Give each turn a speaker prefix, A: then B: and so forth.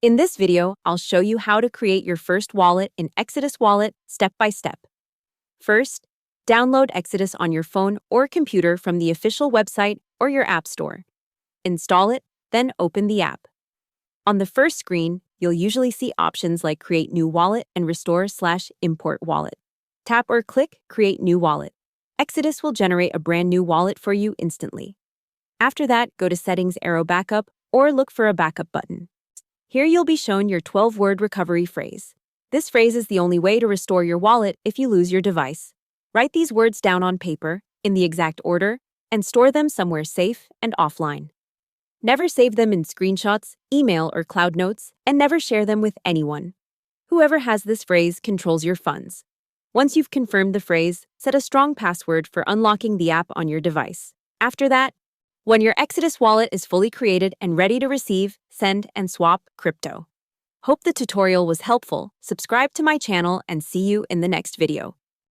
A: In this video, I'll show you how to create your first wallet in Exodus Wallet step by step. First, download Exodus on your phone or computer from the official website or your app store. Install it, then open the app. On the first screen, you'll usually see options like Create New Wallet and Restore/Import Wallet. Tap or click Create New Wallet. Exodus will generate a brand new wallet for you instantly. After that, go to Settings arrow Backup or look for a backup button. Here you'll be shown your 12-word recovery phrase. This phrase is the only way to restore your wallet if you lose your device. Write these words down on paper, in the exact order, and store them somewhere safe and offline. Never save them in screenshots, email, or cloud notes, and never share them with anyone. Whoever has this phrase controls your funds. Once you've confirmed the phrase, set a strong password for unlocking the app on your device. After that, when your Exodus wallet is fully created and ready to receive, send, and swap crypto. Hope the tutorial was helpful. Subscribe to my channel and see you in the next video.